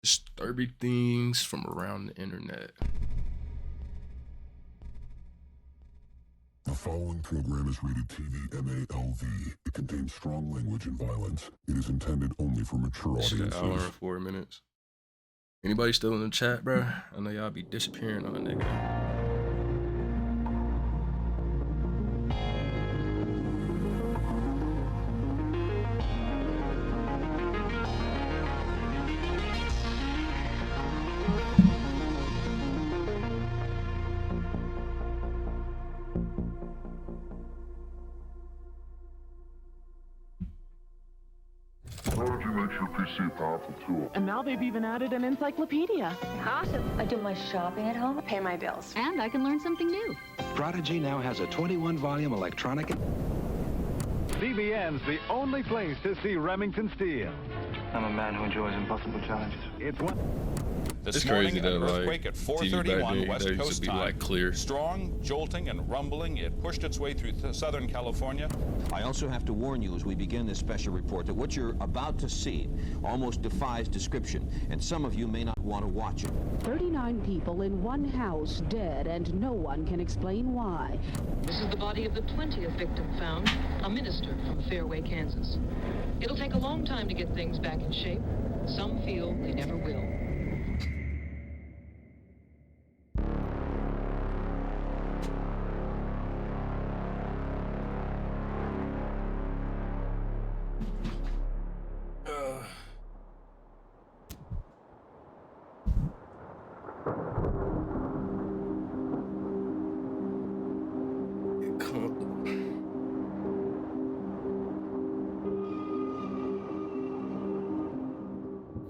Disturbing things from around the internet. The following program is rated TV MALV. It contains strong language and violence. It is intended only for mature This is an hour and audiences. 4 minutes. Anybody still in the chat, bro? I know y'all be disappearing on a nigga. Technology makes your PC a powerful tool. And now they've even added an encyclopedia. Awesome. I do my shopping at home, pay my bills. And I can learn something new. Prodigy now has a 21-volume electronic... CBN's the only place to see Remington Steel. I'm a man who enjoys impossible challenges. It's one... It's crazy that an earthquake like at TV back 4:31 then, West they used Coast to be time. like clear. Strong, jolting, and rumbling. It pushed its way through Southern California. I also have to warn you as we begin this special report that what you're about to see almost defies description, and some of you may not want to watch it. 39 people in one house dead, and no one can explain why. This is the body of the 20th victim found, a minister from Fairway, Kansas. It'll take a long time to get things back in shape. Some feel they never will.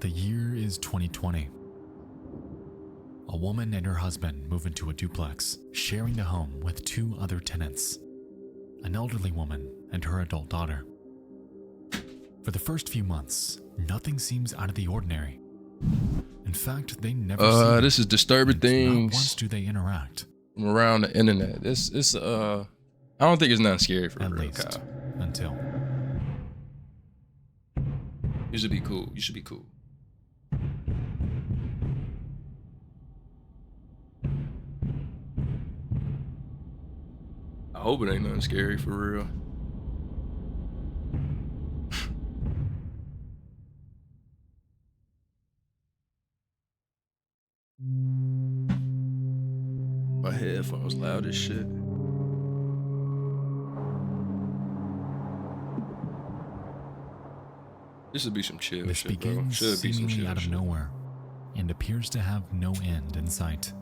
The year is 2020. A woman and her husband move into a duplex, sharing the home with two other tenants, an elderly woman and her adult daughter. For the first few months, nothing seems out of the ordinary. In fact, they never see this is disturbing not things once do they interact. from around the internet. This I don't think it's nothing scary for At real, least, Kyle. until... You should be cool. You should be cool. I hope it ain't nothing scary for real. My headphones loud as shit. This would be some chill This shit, bro. begins Should be some seemingly chill out of shit. nowhere and appears to have no end in sight.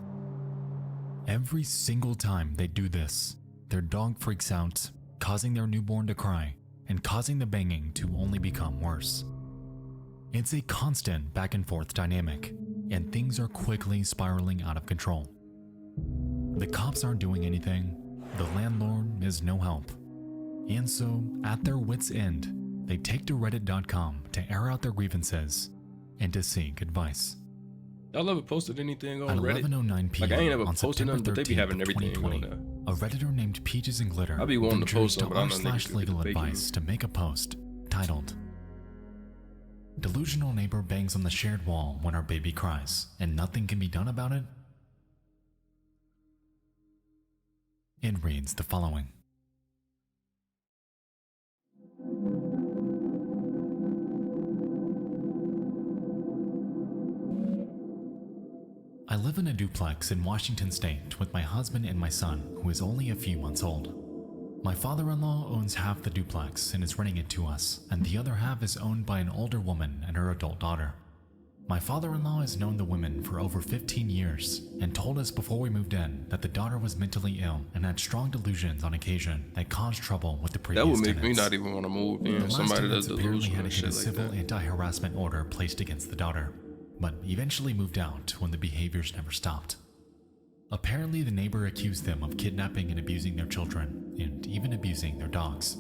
Every single time they do this, their dog freaks out, causing their newborn to cry and causing the banging to only become worse. It's a constant back and forth dynamic, and things are quickly spiraling out of control. The cops aren't doing anything, the landlord is no help, and so, at their wits' end, they take to reddit.com to air out their grievances and to seek advice. Y'all ever posted anything on At Reddit? 11:09 p.m. Like I ain't ever on posted September nothing, but they be 13th having of everything on 2020, there. a Redditor named Peaches and Glitter I be wanting to ventures post them, but I know niggas r/slash get the legal bacon. advice to make a post titled, "Delusional neighbor bangs on the shared wall when our baby cries, and nothing can be done about it?" It reads the following. I live in a duplex in Washington State with my husband and my son, who is only a few months old. My father-in-law owns half the duplex and is renting it to us, and the other half is owned by an older woman and her adult daughter. My father-in-law has known the women for over 15 years and told us before we moved in that the daughter was mentally ill and had strong delusions on occasion that caused trouble with the previous That would make me tenants. not even want to move The in. last Somebody tenants that's apparently delusional had and to get a shit like civil that. anti-harassment order placed against the daughter, but eventually moved out when the behaviors never stopped. Apparently, the neighbor accused them of kidnapping and abusing their children, and even abusing their dogs.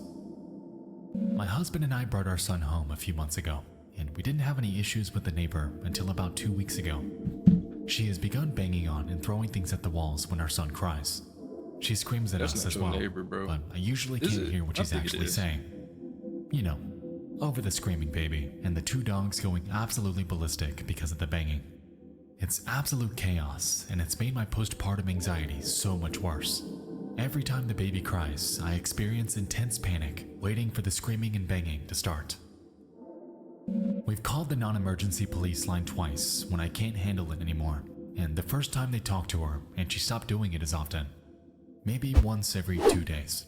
My husband and I brought our son home a few months ago, and we didn't have any issues with the neighbor until about 2 weeks ago. She has begun banging on and throwing things at the walls when our son cries. She screams at That's us not as your well, neighbor, bro. but I usually Is can't it? hear what I she's think it actually is. saying. You know, over the screaming baby and the two dogs going absolutely ballistic because of the banging. It's absolute chaos, and it's made my postpartum anxiety so much worse. Every time the baby cries, I experience intense panic, waiting for the screaming and banging to start. We've called the non-emergency police line twice when I can't handle it anymore, and the first time they talked to her and she stopped doing it as often. Maybe once every 2 days.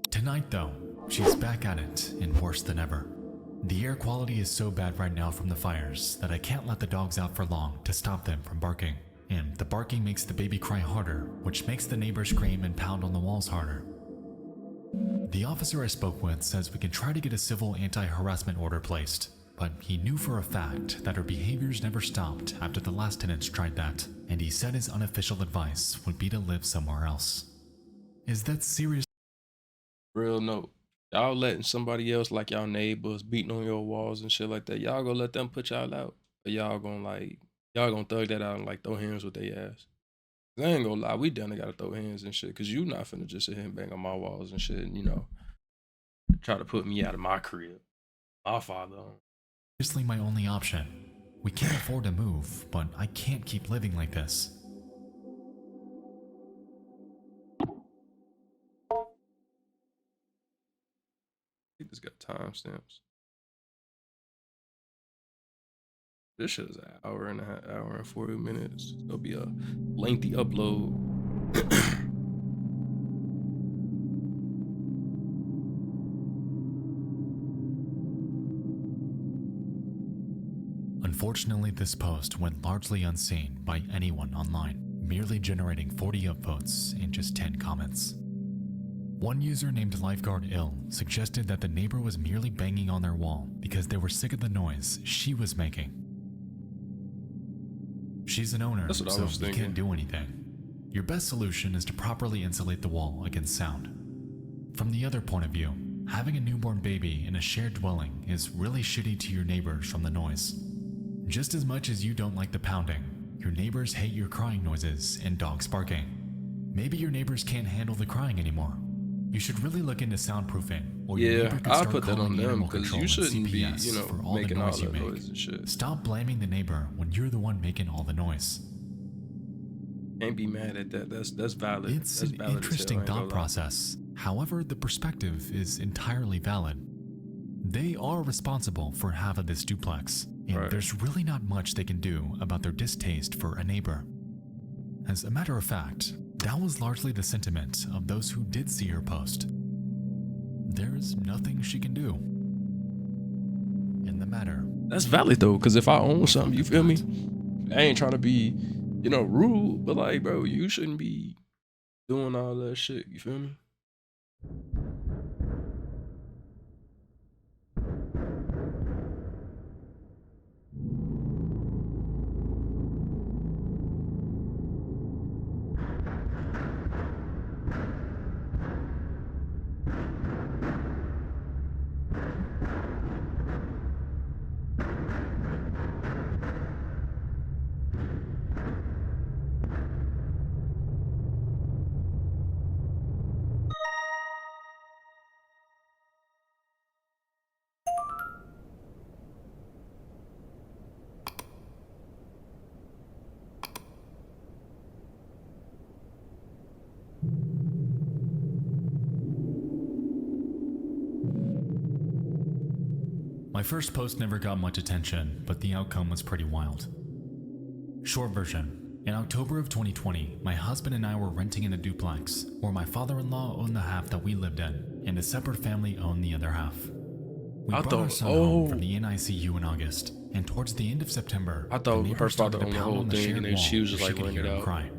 Tonight though, she's back at it and worse than ever. The air quality is so bad right now from the fires that I can't let the dogs out for long to stop them from barking. And the barking makes the baby cry harder, which makes the neighbors scream and pound on the walls harder. The officer I spoke with says we can try to get a civil anti-harassment order placed, but he knew for a fact that her behaviors never stopped after the last tenants tried that, and he said his unofficial advice would be to live somewhere else. Is that serious? Real note. Y'all letting somebody else, like y'all neighbors, beating on your walls and shit like that, y'all gonna let them put y'all out? Or y'all gonna thug that out and like throw hands with their ass? I ain't gonna lie, we definitely gotta throw hands and shit, cause you not finna just sit here and bang on my walls and shit, and, you know, try to put me out of my crib. My father. Seriously my only option. We can't afford to move, but I can't keep living like this. I think this got timestamps. This shit is an hour and 40 minutes. It's gonna be a lengthy upload. Unfortunately, this post went largely unseen by anyone online, merely generating 40 upvotes and just 10 comments. One user named Lifeguard Ill suggested that the neighbor was merely banging on their wall because they were sick of the noise she was making. She's an owner, That's what I so was you thinking. can't do anything. Your best solution is to properly insulate the wall against sound. From the other point of view, having a newborn baby in a shared dwelling is really shitty to your neighbors from the noise. Just as much as you don't like the pounding, your neighbors hate your crying noises and dogs barking. Maybe your neighbors can't handle the crying anymore. You should really look into soundproofing, or your Yeah, neighbor could I'll start put that calling on them, animal 'cause control you and shouldn't be, CPS you know, for all the making all noise you that make. noise and shit. Stop blaming the neighbor when you're the one making all the noise. Can't be mad at that. That's valid. It's That's an valid as hell, interesting I ain't gonna thought lie. process. However, the perspective is entirely valid. They are responsible for half of this duplex, and Right. there's really not much they can do about their distaste for a neighbor. As a matter of fact, that was largely the sentiment of those who did see her post. There's nothing she can do in the matter. That's valid though, because if I own something, you feel me? I ain't trying to be, you know, rude, but like, bro, you shouldn't be doing all that shit. You feel me? My first post never got much attention, but the outcome was pretty wild. Short version. In October of 2020, my husband and I were renting in a duplex, where my father-in-law owned the half that we lived in, and a separate family owned the other half. We brought our son home from the NICU in August, and towards the end of September, I thought the neighbor her started father to owned the pound whole on the thing, shared and then wall she was just, where like, could renting hear it him out. cry.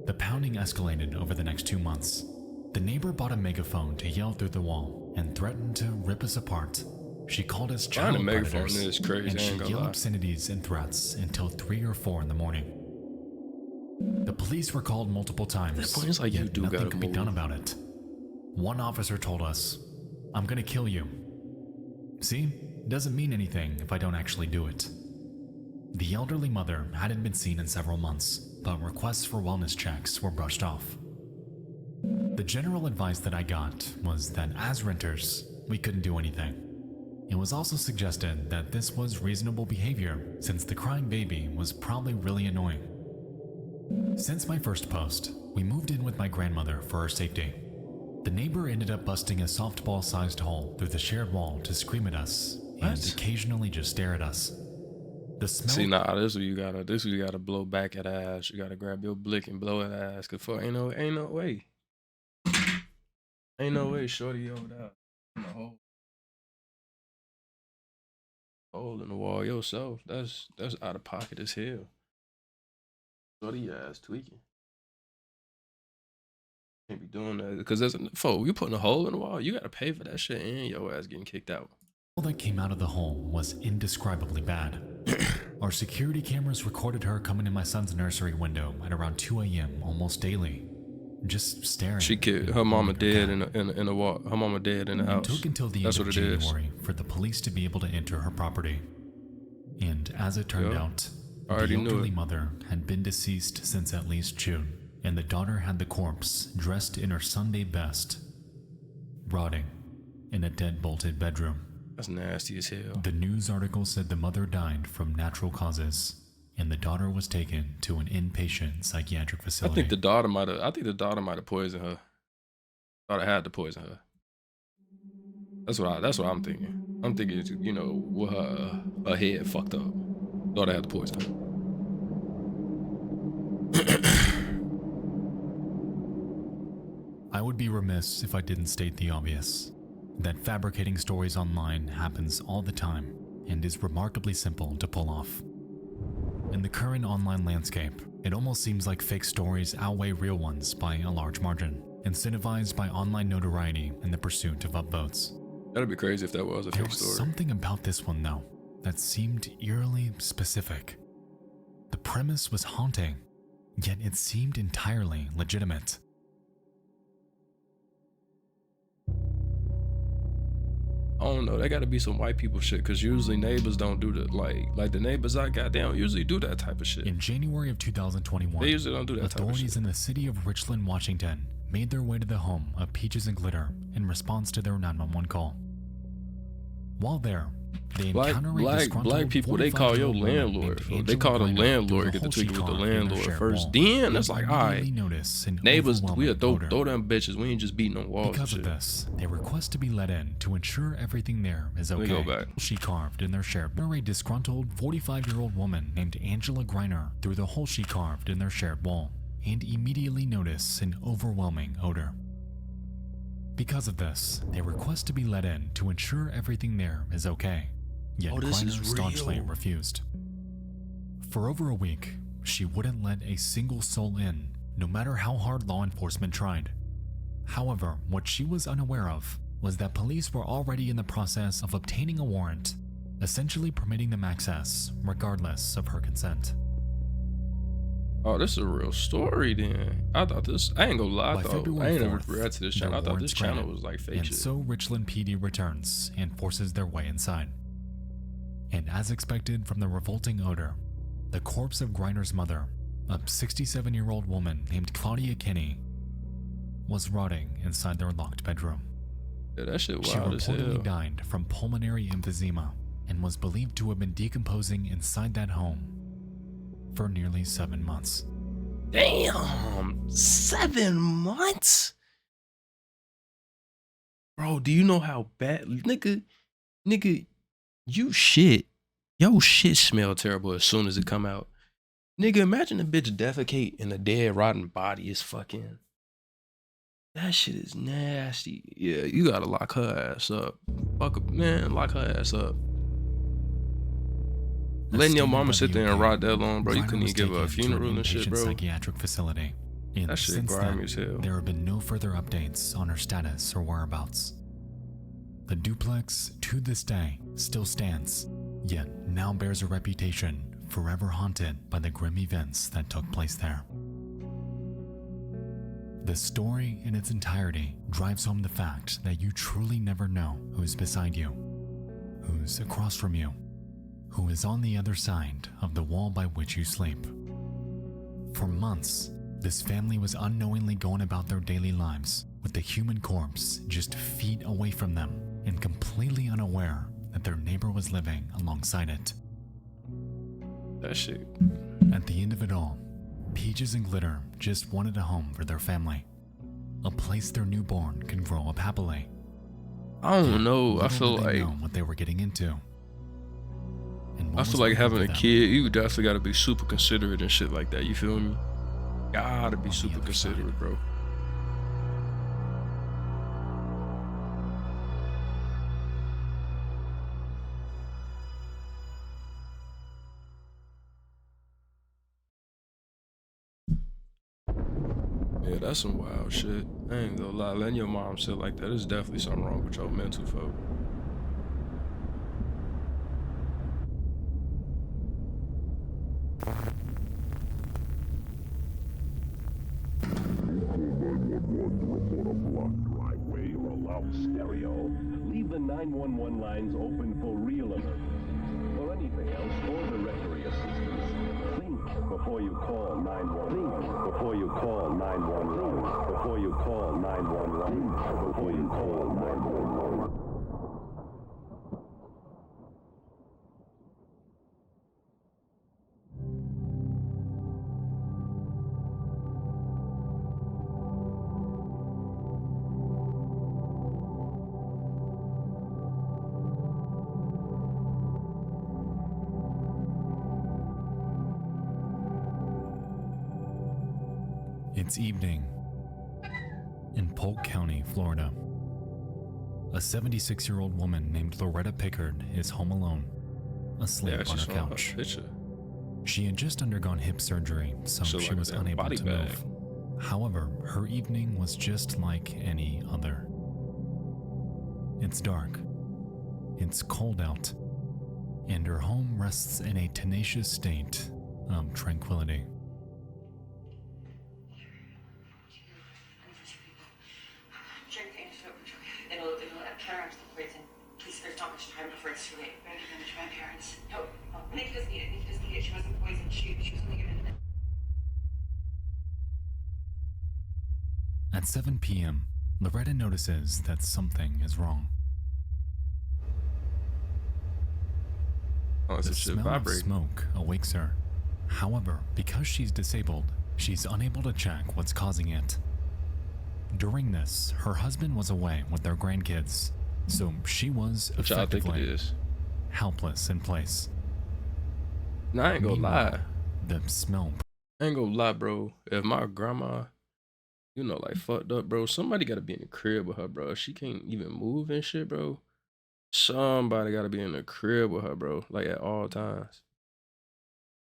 The pounding escalated over the next 2 months. The neighbor bought a megaphone to yell through the wall and threatened to rip us apart. She called us Buying a child megaphone predators, is crazy, and I she ain't gonna yelled lie. obscenities and threats until 3 or 4 in the morning. The police were called multiple times, That point is like, you yet do nothing gotta could be move. done about it. One officer told us, "I'm gonna kill you." See, doesn't mean anything if I don't actually do it. The elderly mother hadn't been seen in several months, but requests for wellness checks were brushed off. The general advice that I got was that as renters, we couldn't do anything. It was also suggested that this was reasonable behavior since the crying baby was probably really annoying. Since my first post, we moved in with my grandmother for our safety. The neighbor ended up busting a softball-sized hole through the shared wall to scream at us and occasionally just stare at us. The smell. See, nah, this is what you gotta blow back at ass. You gotta grab your blick and blow at ass. Cause for ain't no way. Ain't no way, shorty over there in the hole in the wall yourself. That's out of pocket as hell. Shorty your ass tweaking. Can't be doing that because you putting a hole in the wall, you gotta pay for that shit and your ass getting kicked out. All that came out of the hole was indescribably bad. Our security cameras recorded her coming in my son's nursery window at around 2 a.m. almost daily, just staring. She killed her mama dead in the wall. Her mama dead in the house. It took until the end of January for the police to be able to enter her property, and as it turned out, the elderly mother had been deceased since at least June, and the daughter had the corpse dressed in her Sunday best, rotting in a dead-bolted bedroom. That's nasty as hell. The news article said the mother died from natural causes, and the daughter was taken to an inpatient psychiatric facility. I think the daughter might have poisoned her. Daughter had to poison her. That's what I'm thinking. I'm thinking, you know, with her head fucked up. Daughter had to poison her. I would be remiss if I didn't state the obvious. That fabricating stories online happens all the time and is remarkably simple to pull off. In the current online landscape, it almost seems like fake stories outweigh real ones by a large margin, incentivized by online notoriety and the pursuit of upvotes. That'd be crazy if that was a fake story. There was something about this one, though, that seemed eerily specific. The premise was haunting, yet it seemed entirely legitimate. I don't know. That got to be some white people shit, because usually neighbors don't do that. Like the neighbors I got, they don't usually do that type of shit. In January of 2021, they usually don't do that type of shit. Authorities in the city of Richland, Washington, made their way to the home of Peaches and Glitter in response to their 911 call. While there, they encounter black people. They call your landlord. They call the landlord. Get to tweak with the landlord first. Then that's like, all right, neighbors, we'll throw them bitches. We ain't just beating on walls. Because of this, they request to be let in to ensure everything there is okay. Let me go back. She carved in their shared. A disgruntled 45-year-old woman named Angela Greiner through the hole she carved in their shared wall and immediately notice an overwhelming odor. Because of this, they request to be let in to ensure everything there is okay. Yet Greiner staunchly refused. For over a week, she wouldn't let a single soul in, no matter how hard law enforcement tried. However, what she was unaware of was that police were already in the process of obtaining a warrant, essentially permitting them access, regardless of her consent. Oh, this is a real story then. I thought this, I ain't gonna lie, I ain't never read to this channel. I thought this channel was like fake shit. And so Richland PD returns and forces their way inside. And as expected from the revolting odor, the corpse of Greiner's mother, a 67-year-old woman named Claudia Kinney, was rotting inside their locked bedroom. Yeah, that shit wild as hell. She reportedly died from pulmonary emphysema and was believed to have been decomposing inside that home for nearly 7 months. Damn, 7 months? Bro, do you know how bad, nigga, you shit. Yo shit smell terrible as soon as it come out. Nigga, imagine a bitch defecate and a dead rotten body is fucking. That shit is nasty. Yeah, you gotta lock her ass up. Fuck up, man, lock her ass up. Letting your mama sit there and rot that long, bro. You couldn't even give her a funeral and shit, bro. Psychiatric facility. That shit grimy as hell. There have been no further updates on her status or whereabouts. The duplex, to this day, still stands, yet now bears a reputation forever haunted by the grim events that took place there. The story in its entirety drives home the fact that you truly never know who's beside you, who's across from you, who is on the other side of the wall by which you sleep. For months, this family was unknowingly going about their daily lives with the human corpse just feet away from them and completely unaware that their neighbor was living alongside it. That shit. At the end of it all, Peaches and Glitter just wanted a home for their family. A place their newborn can grow up happily. I don't know. I Little feel did they like know what they were getting into. And what I was feel like waiting having for a them kid, you definitely gotta be super considerate and shit like that. You feel me? Gotta be On the super other side. considerate, bro. Yeah, that's some wild shit. I ain't gonna lie, letting your mom sit like that is definitely something wrong with your mental, folk. Driveway or loud stereo. Leave the 911 lines open for real alert. For anything else, or directory assistance. Think before you call 911. Think before you call 911. Before you call 911. Before you call 911. It's evening in Polk County, Florida. A 76-year-old woman named Loretta Pickard is home alone, asleep Yeah, on she's her on her couch. picture. She had just undergone hip surgery, so She she like was that unable body to bag. move. However, her evening was just like any other. It's dark, it's cold out, and her home rests in a tenacious state of tranquility. It'll turn to the prison. Please, there's not much time before it's too late. Better give it to my parents. No, Nikki doesn't need it. Nikki doesn't need it. She wasn't poisoned. She was only given it. At 7 p.m., Loretta notices that something is wrong. Oh, it's The a shit smell of vibrating. smoke awakes her. However, because she's disabled, she's unable to check what's causing it. During this, her husband was away with their grandkids, so she was Which I think it effectively is. helpless in place. Nah, I ain't gonna Meanwhile, lie. the smell. I ain't gonna lie, bro. If my grandma, you know, like fucked up, bro, somebody gotta be in the crib with her, bro. If she can't even move and shit, bro, somebody gotta be in the crib with her, bro. Like at all times.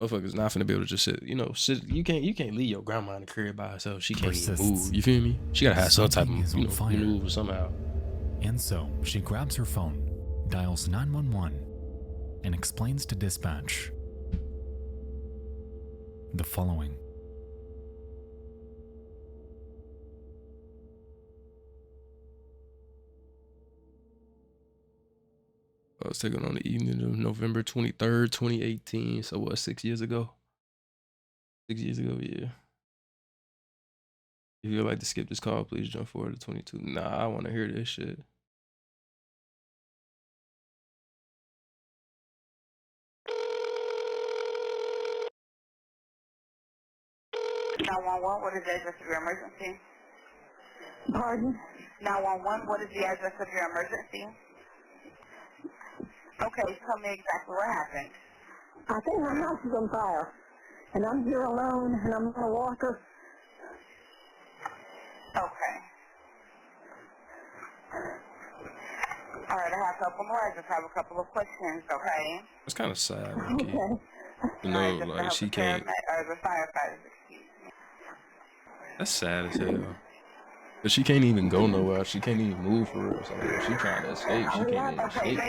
Motherfuckers not finna be able to just sit, you know, sit. You can't leave your grandma in the crib by herself. She can't even Persists. move. You feel me? She gotta have some type Something of, is you on know, fire. maneuver somehow. And so she grabs her phone, dials 911, and explains to dispatch the following. I was taken on the evening of November 23rd, 2018. So what, 6 years ago? 6 years ago, yeah. If you'd like to skip this call, please jump forward to 22. Nah, I want to hear this shit. What is the address of your emergency? Pardon? 911, what is the address of your emergency? Okay, tell me exactly what happened. I think my house is on fire, and I'm here alone, and I'm on a walker. Okay. All right, I have a couple more. I just have a couple of questions, okay? It's kind of sad, okay. Okay. You know, like she can't. Or the firefighters, excuse me. That's sad as hell. But she can't even go nowhere. She can't even move for real. So like, if she trying to escape, she can't even escape.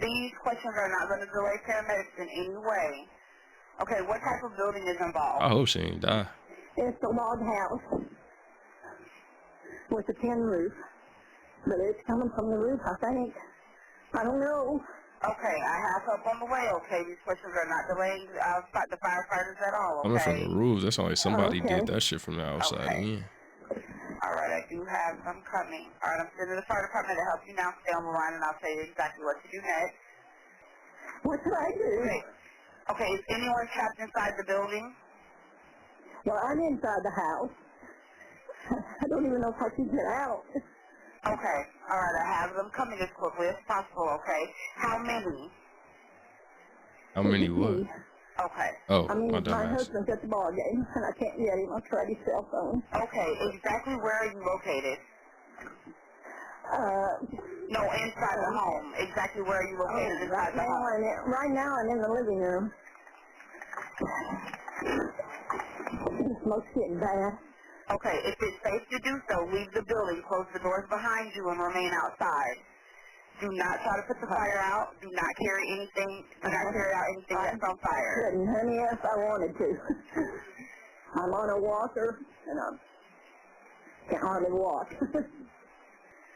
These questions are not going to delay paramedics in any way. Okay, what type of building is involved? I hope she ain't die. It's a log house with a tin roof, but it's coming from the roof, I think. I don't know. Okay, I have help on the way, okay? These questions are not delaying the firefighters at all, Coming from okay? the roof, that's only somebody Okay. did that shit from the outside in. All right, I do have them coming. All right, I'm sending the fire department to help you now. Stay on the line, and I'll tell you exactly what to do next. What should I do? Okay, is anyone trapped inside the building? Well, I'm inside the house. I don't even know if I can get out. Okay, all right, I have them coming as quickly as possible, okay? How many? How many what? Okay. Oh, I mean, my my dumbass. husband's at the ball game, and I can't get him. I'll try his cell phone. Okay, exactly where are you located? No, inside the home. Exactly where are you located inside the home? Right now, I'm in the living room. The smoke's getting bad. Okay, if it's safe to do so, leave the building, close the doors behind you, and remain outside. Do not try to put the fire out. Do not carry anything. Do not carry out anything that's on fire. Couldn't, honey, if I wanted to. I'm on a walker, and I can't hardly walk. Okay.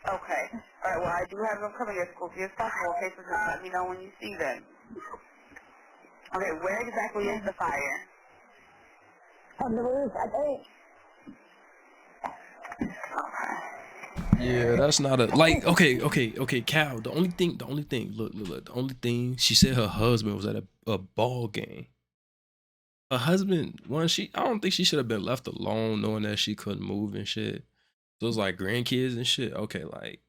All right, well, I do have them coming as quickly as possible, okay, so just let me know when you see them. Okay, where exactly is the fire? On the roof, I think. Yeah, that's not a like. Okay, Cal. The only thing. Look. The only thing she said her husband was at a ball game. Her husband, I don't think she should have been left alone, knowing that she couldn't move and shit. So it's like grandkids and shit. Okay, like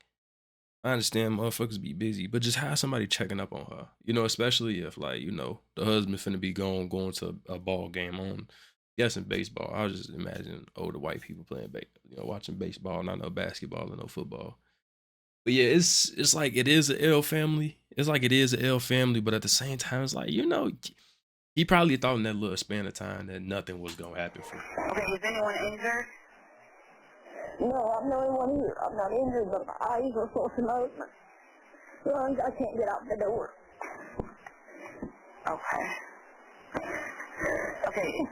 I understand motherfuckers be busy, but just have somebody checking up on her. You know, especially if like the husband finna be going to a ball game on. Guessing baseball. I was just imagining older white people playing watching baseball, not no basketball or no football. But yeah, it's like it is an L family. It's like it is an L family, but at the same time, it's like, he probably thought in that little span of time that nothing was gonna happen for him. Okay, is anyone injured? No, I'm the only one here. I'm not injured, but my eyes are so smoke. Well, I can't get out the door. Okay. Okay.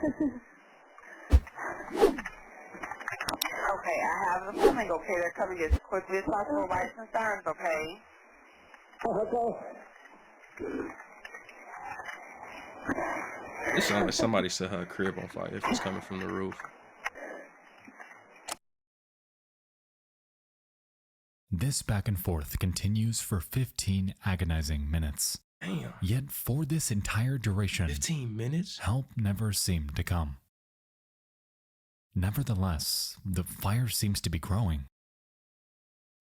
Okay, I have them coming, okay? They're coming as quickly as possible, lights and sirens, okay? Okay. It sounds like somebody set her crib on fire if it's coming from the roof. This back and forth continues for 15 agonizing minutes. Damn. Yet for this entire duration, 15 minutes? Help never seemed to come. Nevertheless, the fire seems to be growing.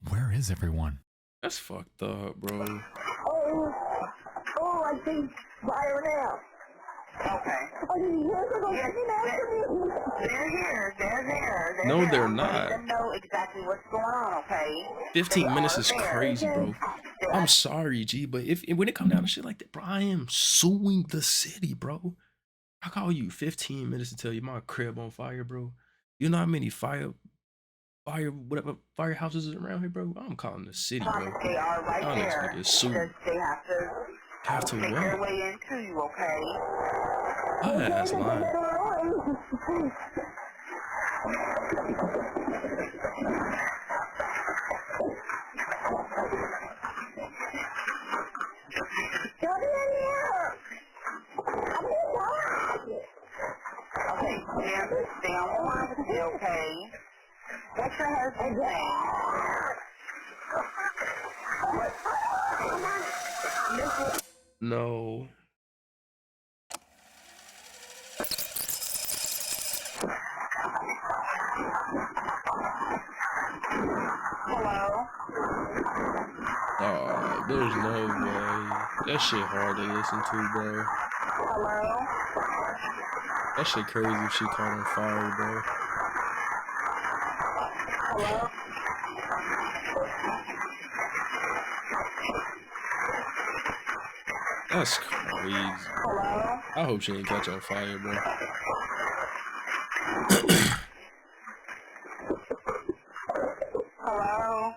Where is everyone? That's fucked up, bro. Oh, I see fire now. Okay. Oh, you hear them? They're here. They're there. No, they're I'm not. letting them know exactly what's going on, okay? 15 minutes is there. crazy, bro. I'm sorry, G, but when it comes down to shit like that, bro, I am suing the city, bro. I call you 15 minutes to tell you my crib on fire, bro. You know how many firehouses is around here, bro? I'm calling the city, bro. They are right Y'all there. niggas sue. They have to make their way into you, okay? That's lying. Okay, stay on the line with me, okay? What's your husband's name? No. Hello? There's no way. That shit hard to listen to, bro. Hello? That shit crazy if she caught on fire, bro. Hello? That's crazy. Hello? I hope she ain't catch on fire, bro. Hello?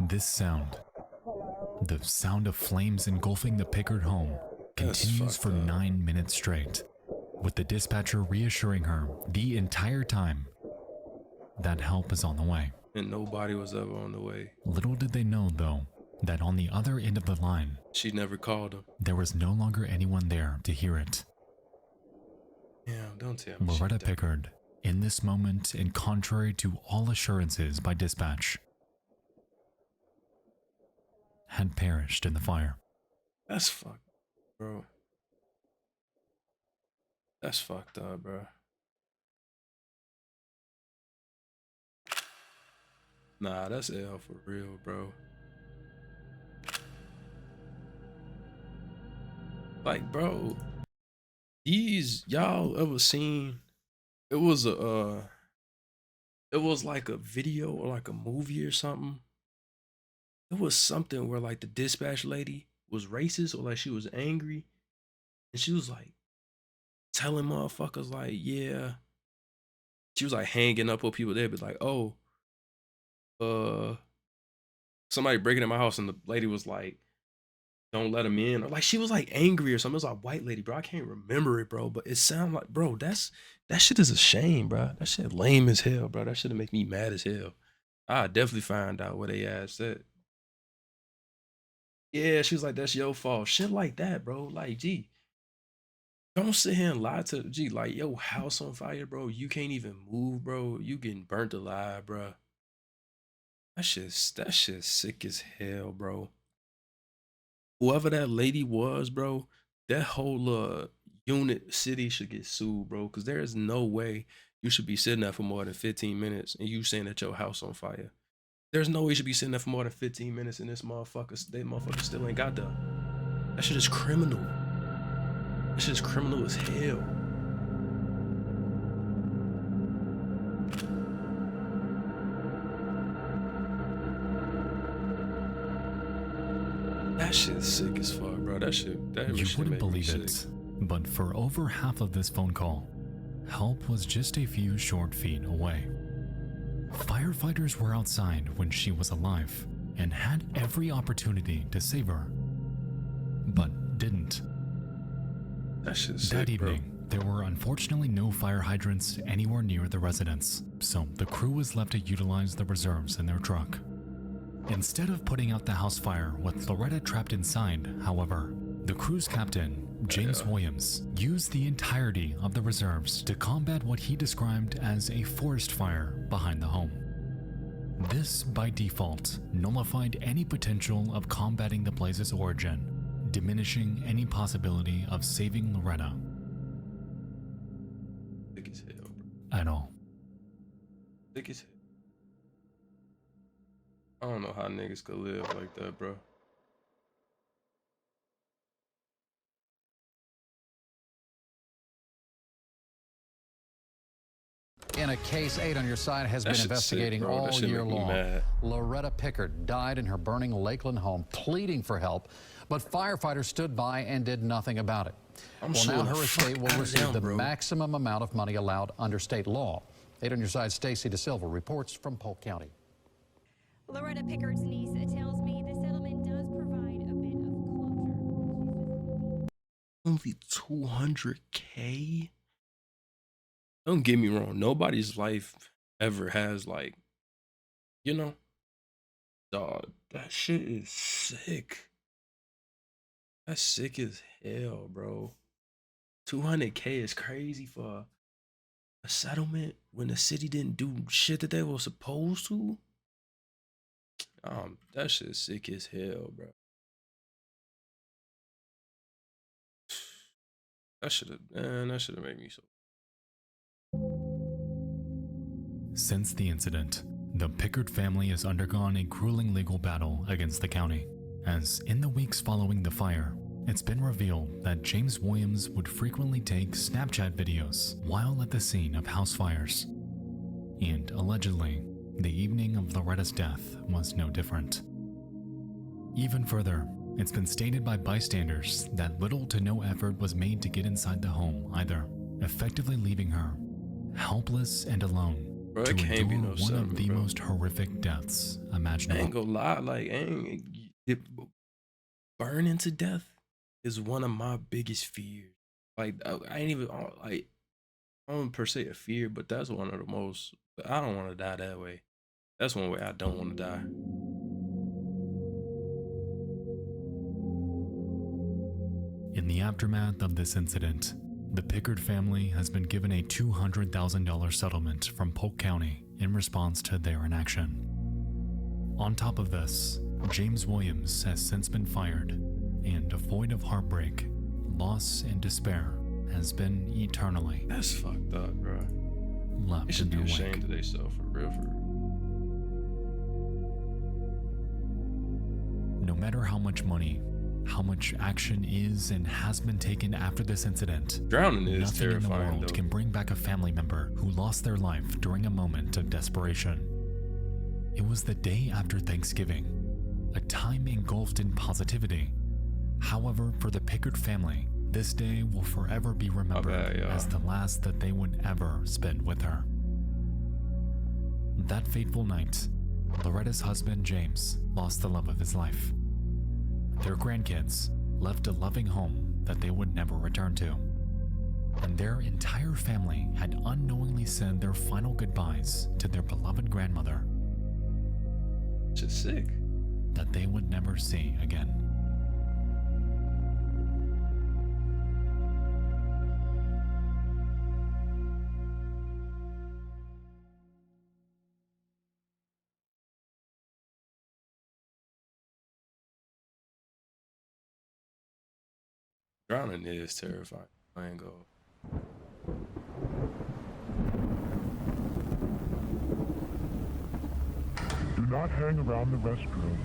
This sound, the sound of flames engulfing the Pickard home, continues for 9 minutes straight, with the dispatcher reassuring her the entire time that help is on the way. And nobody was ever on the way. Little did they know, though, that on the other end of the line, She never called him. there was no longer anyone there to hear it. Damn, don't tell me. Loretta Pickard, in this moment, and contrary to all assurances by dispatch, had perished in the fire. That's fucked, bro. That's fucked up, bro. Nah, that's L for real, bro. Like, bro, y'all ever seen? It was like a video or like a movie or something. It was something where like the dispatch lady was racist or like she was angry, and she was like telling motherfuckers like, yeah, she was like hanging up with people. They'd be like, oh, somebody breaking in my house, and the lady was like, don't let him in, or like she was like angry or something. It was a white lady, bro. I can't remember it, bro, but it sounded like, bro, that shit is a shame, bro. That shit lame as hell, bro. That shit'll make me mad as hell. I definitely find out what they asked that. Yeah, she was like, that's your fault. Shit like that, bro. Like, gee, don't sit here and lie to, gee, like, your house on fire, bro. You can't even move, bro. You getting burnt alive, bro. That shit's sick as hell, bro. Whoever that lady was, bro, that whole unit city should get sued, bro. Because there is no way you should be sitting there for more than 15 minutes and you saying that your house on fire. There's no way you should be sitting there for more than 15 minutes and they motherfucker still ain't got there. That shit is criminal. That shit is criminal as hell. That shit's sick as fuck, bro. You wouldn't believe it, but for over half of this phone call, help was just a few short feet away. Firefighters were outside when she was alive and had every opportunity to save her, but didn't. That shit's That sick, evening, there were unfortunately no fire hydrants anywhere near the residence, so the crew was left to utilize the reserves in their truck. Instead of putting out the house fire with Loretta trapped inside, however, the crew's captain, James Williams, used the entirety of the reserves to combat what he described as a forest fire behind the home. This, by default, nullified any potential of combating the blaze's origin, diminishing any possibility of saving Loretta Sick as hell, bro. at all. Sick as hell. I don't know how niggas could live like that, bro. In a case 8 on your side has been investigating all year long. Loretta Pickard died in her burning Lakeland home, pleading for help, but firefighters stood by and did nothing about it. Well, now her estate will receive the maximum amount of money allowed under state law. 8 on your side, Stacy DeSilva reports from Polk County. Loretta Pickard's niece tells me the settlement does provide a bit of closure. Only $200K? Don't get me wrong. Nobody's life ever has, like, you know, dog, that shit is sick. That's sick as hell, bro. $200K is crazy for a settlement when the city didn't do shit that they were supposed to. That shit's sick as hell, bro. That should have made me so. Since the incident, the Pickard family has undergone a grueling legal battle against the county, as in the weeks following the fire, it's been revealed that James Williams would frequently take Snapchat videos while at the scene of house fires. And allegedly, the evening of Loretta's death was no different. Even further, it's been stated by bystanders that little to no effort was made to get inside the home either, effectively leaving her helpless and alone to endure one of the most horrific deaths imaginable. I ain't gonna lie, like, burning to death is one of my biggest fears. Like, I ain't even, like, I don't per se a fear, but that's one of the most, I don't want to die that way. That's one way I don't want to die. In the aftermath of this incident, the Pickard family has been given a $200,000 settlement from Polk County in response to their inaction. On top of this, James Williams has since been fired, and devoid of heartbreak, loss, and despair, has been eternally. That's fucked up, bro. Left They should in be their ashamed wake. of themselves for real. No matter how much money, how much action is and has been taken after this incident, Drowning is nothing in the terrifying, world though. can bring back a family member who lost their life during a moment of desperation. It was the day after Thanksgiving, a time engulfed in positivity. However, for the Pickard family, this day will forever be remembered as the last that they would ever spend with her. That fateful night, Loretta's husband James lost the love of his life. Their grandkids left a loving home that they would never return to. And their entire family had unknowingly said their final goodbyes to their beloved grandmother. Just sick. That they would never see again. Drowning is terrifying. I ain't go. Do not hang around the restrooms.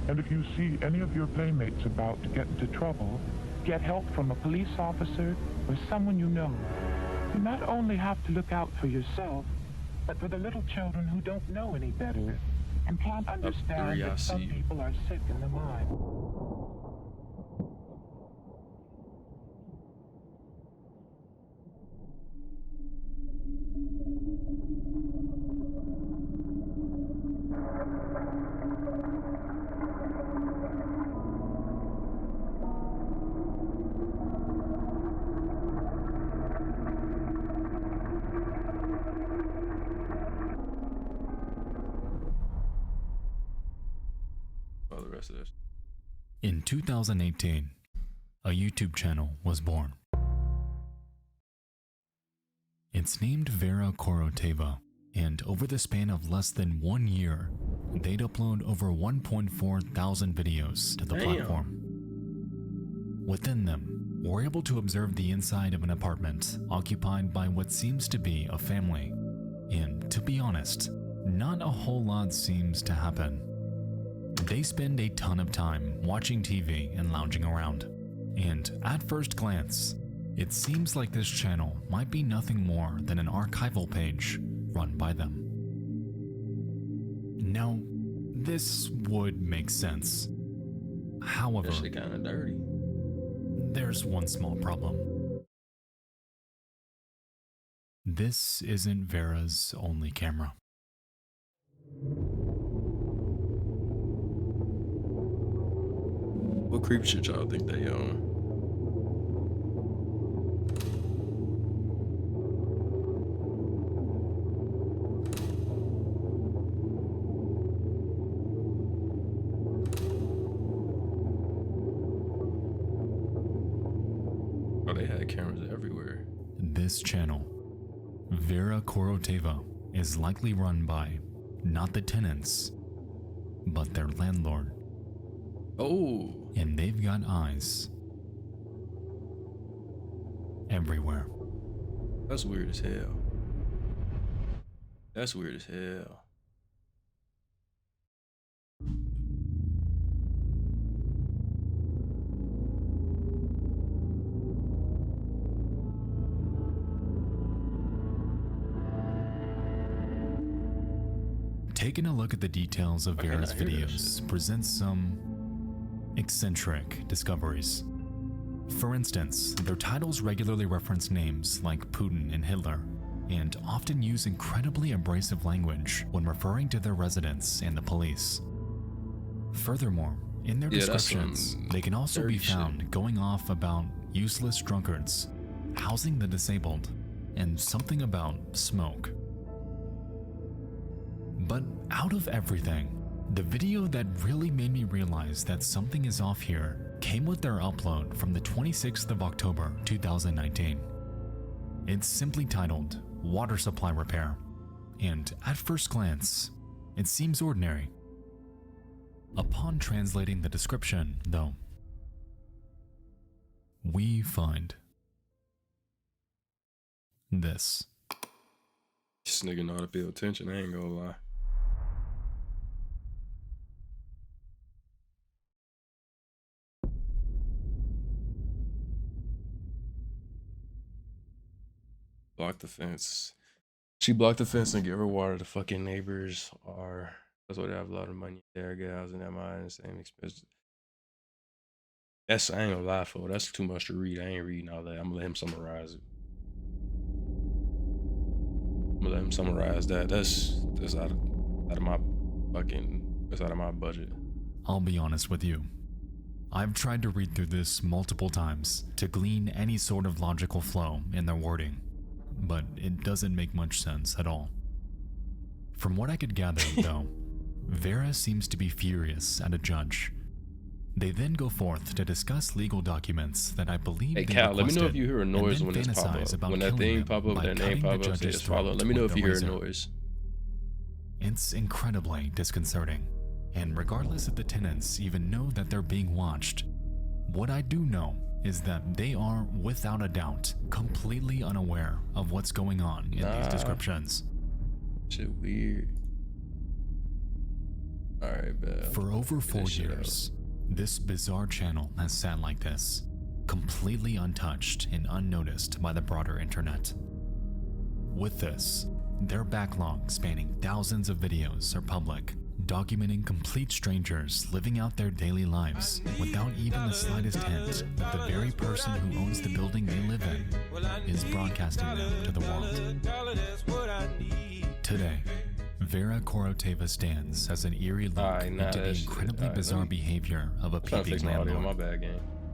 And if you see any of your playmates about to get into trouble, get help from a police officer or someone you know. You not only have to look out for yourself, but for the little children who don't know any better and can't understand that some people are sick in the mind. In 2018, a YouTube channel was born. It's named Vera Koroteva, and over the span of less than 1 year, they'd upload over 1.4 thousand videos to the platform. Within them, we're able to observe the inside of an apartment occupied by what seems to be a family. And to be honest, not a whole lot seems to happen. They spend a ton of time watching TV and lounging around. And at first glance, it seems like this channel might be nothing more than an archival page run by them. Now, this would make sense. However, that shit kinda dirty. There's one small problem. This isn't Vera's only camera. What creep shit y'all think they on? Oh, they had cameras everywhere. This channel, Vera Koroteva, is likely run by not the tenants, but their landlord. Oh. And they've got eyes everywhere. That's weird as hell. That's weird as hell. Taking a look at the details of Vera's videos presents some eccentric discoveries. For instance, their titles regularly reference names like Putin and Hitler, and often use incredibly abrasive language when referring to their residents and the police. Furthermore, in their descriptions, they can also be found going off about useless drunkards, housing the disabled, and something about smoke. But out of everything, the video that really made me realize that something is off here came with their upload from the 26th of October 2019. It's simply titled Water Supply Repair, and at first glance, it seems ordinary. Upon translating the description, though, we find this. This nigga know how to pay attention, I ain't gonna lie. Block the fence. She blocked the fence and give her water. The fucking neighbors are, that's why they have a lot of money there, get housing that mine, same expense. That's, I ain't gonna lie, for that's too much to read. I ain't reading all that. I'm gonna let him summarize it. I'm gonna let him summarize that. That's out of my fucking, that's out of my budget. I'll be honest with you. I've tried to read through this multiple times to glean any sort of logical flow in their wording, but it doesn't make much sense at all. From what I could gather, though, Vera seems to be furious at a judge. They then go forth to discuss legal documents that I believe hey they Cal, let me know if requested, you hear a noise when this pop fantasize up. about When that killing thing them pop up, by that name cutting the pop up, say judge's just follow. throat Let me know with if you a hear a razor. noise. It's incredibly disconcerting, and regardless if the tenants even know that they're being watched, what I do know is that they are, without a doubt, completely unaware of what's going on in these descriptions. Shit weird. Alright, man. For over 4 years, this bizarre channel has sat like this, completely untouched and unnoticed by the broader internet. With this, their backlog spanning thousands of videos are public, documenting complete strangers living out their daily lives without even the slightest hint that the very person who owns the building they live in is broadcasting them to the world. Today, Vera Koroteva stands as an eerie look into the incredibly bizarre behavior of a peeping landlord.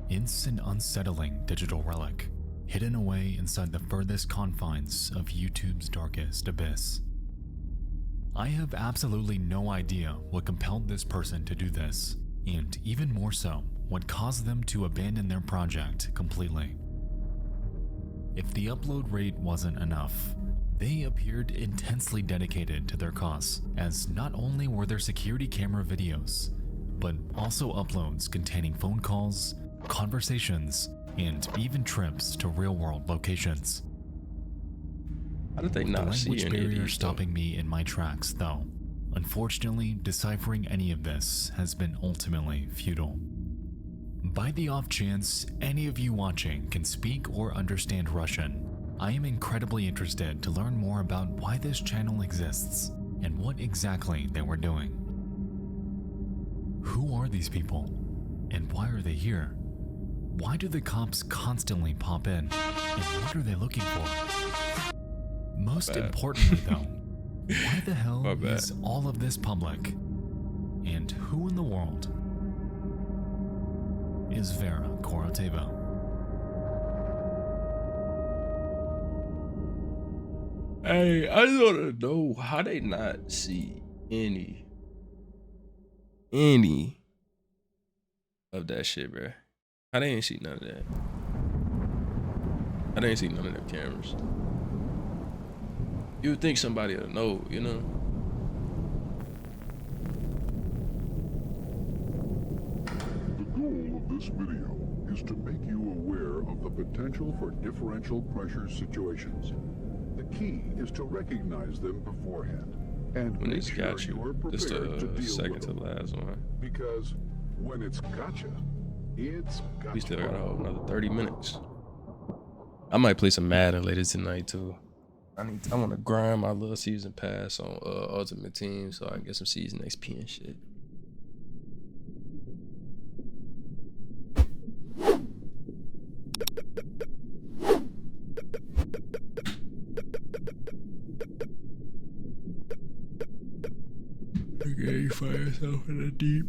It's an unsettling digital relic, hidden away inside the furthest confines of YouTube's darkest abyss. I have absolutely no idea what compelled this person to do this, and even more so, what caused them to abandon their project completely. If the upload rate wasn't enough, they appeared intensely dedicated to their cause, as not only were there security camera videos, but also uploads containing phone calls, conversations, and even trips to real-world locations. How did they not see any of The language barrier these, stopping me in my tracks, though. Unfortunately, deciphering any of this has been ultimately futile. By the off chance any of you watching can speak or understand Russian, I am incredibly interested to learn more about why this channel exists and what exactly they were doing. Who are these people? And why are they here? Why do the cops constantly pop in? And what are they looking for? Most importantly though, why the hell is all of this public? And who in the world is Vera Koroteva? Hey, I just want to know how they not see any of that shit, bro. How they ain't see none of that? How they ain't see none of them cameras? You would think somebody would know, you know? The goal of this video is to make you aware of the potential for differential pressure situations. The key is to recognize them beforehand and When make it's sure got you are you, prepared this to the deal second with to them. last one. Because when it's gotcha, it's gotcha. We still got a whole another 30 minutes. I might play some Madden later tonight too. I want to grind my little season pass on Ultimate Team so I can get some season XP and shit. Okay, you fire yourself in the deep.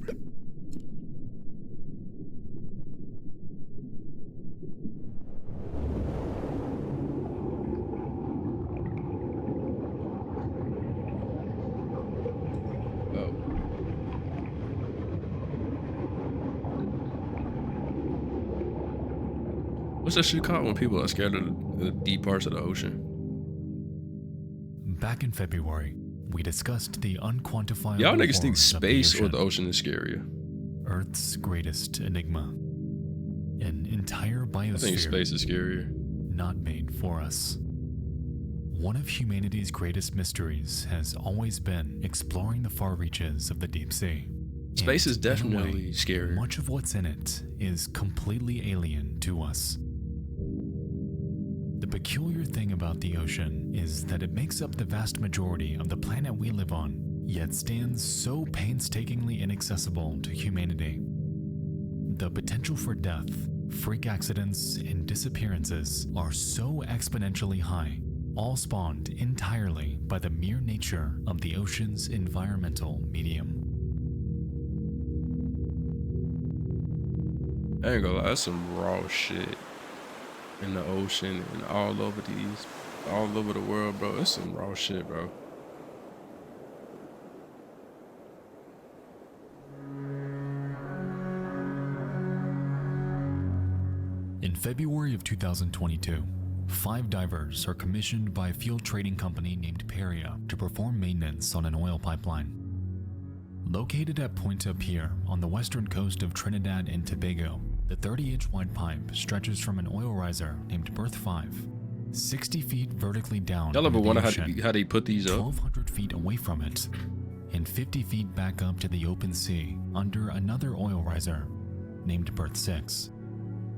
What's that shit called when people are scared of the deep parts of the ocean? Back in February, we discussed the unquantifiable Y'all niggas think horrors of the space or ocean. the ocean is scarier? Earth's greatest enigma. An entire biosphere. I think space is scarier. Not made for us. One of humanity's greatest mysteries has always been exploring the far reaches of the deep sea. Space is And in a definitely way, scary. Much of what's in it is completely alien to us. The peculiar thing about the ocean is that it makes up the vast majority of the planet we live on, yet stands so painstakingly inaccessible to humanity. The potential for death, freak accidents, and disappearances are so exponentially high, all spawned entirely by the mere nature of the ocean's environmental medium. I ain't gonna lie, that's some raw shit in the ocean and all over the world, bro. It's some raw shit, bro. In February of 2022, 5 divers are commissioned by a fuel trading company named Peria to perform maintenance on an oil pipeline. Located at Punta Pier on the western coast of Trinidad and Tobago, the 30-inch wide pipe stretches from an oil riser named Berth 5, 60 feet vertically down. Y'all ever into the wonder ocean, how they put these up? 1,200 feet away from it, and 50 feet back up to the open sea under another oil riser named Berth 6.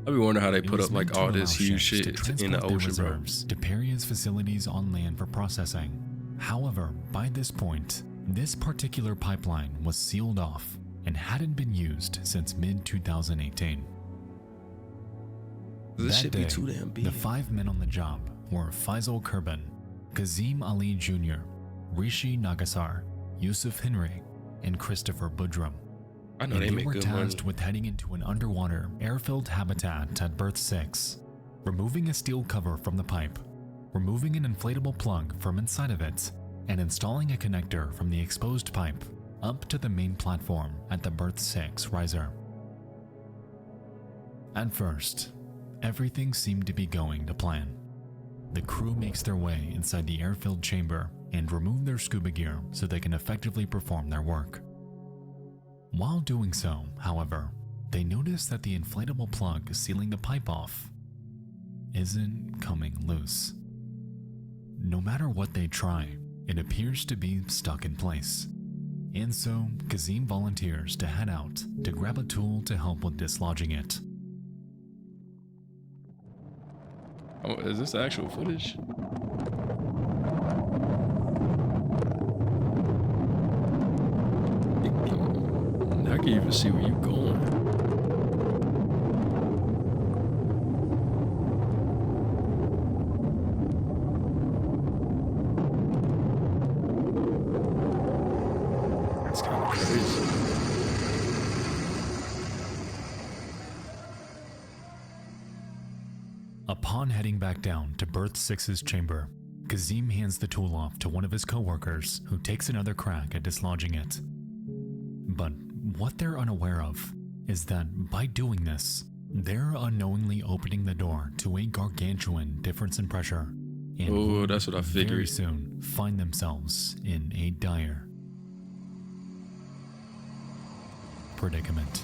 I be wondering how they It put was up like meant to all allow this huge ships to shit in the transport their ocean, bro. reserves to Peria's facilities on land for processing. However, by this point, this particular pipeline was sealed off and hadn't been used since mid-2018. This That shit day, be too damn big. the 5 men on the job were Faisal Kurban, Kazim Ali Jr., Rishi Nagasar, Yusuf Henry, and Christopher Budrum. I know And they make were good tasked money. with heading into an underwater, air-filled habitat at Berth 6, removing a steel cover from the pipe, removing an inflatable plug from inside of it, and installing a connector from the exposed pipe up to the main platform at the Berth 6 riser. At first, everything seemed to be going to plan. The crew makes their way inside the air-filled chamber and remove their scuba gear so they can effectively perform their work. While doing so, however, they notice that the inflatable plug sealing the pipe off isn't coming loose. No matter what they try, it appears to be stuck in place. And so, Kazim volunteers to head out to grab a tool to help with dislodging it. Oh, is this actual footage? I can even see where you're going. That's kind of crazy. Upon heading back down to Berth 6's chamber, Kazim hands the tool off to one of his coworkers who takes another crack at dislodging it. But what they're unaware of is that by doing this, they're unknowingly opening the door to a gargantuan difference in pressure, and Oh, that's what I very figured. soon find themselves in a dire predicament.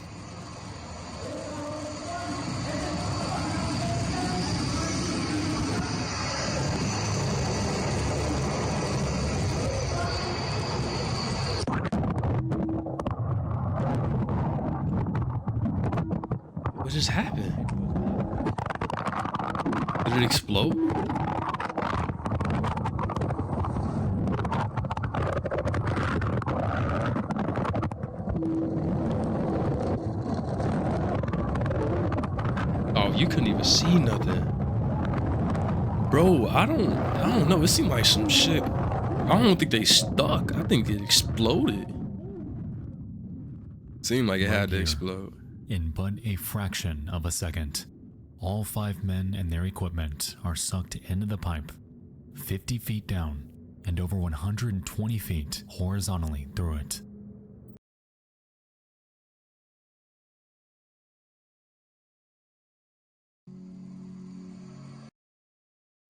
What just happened? Did it explode? Oh, you couldn't even see nothing. Bro, I don't know. It seemed like some shit. I don't think they stuck. I think it exploded. Seemed like it had to Here, explode. in but a fraction of a second, all 5 men and their equipment are sucked into the pipe, 50 feet down and over 120 feet horizontally through it.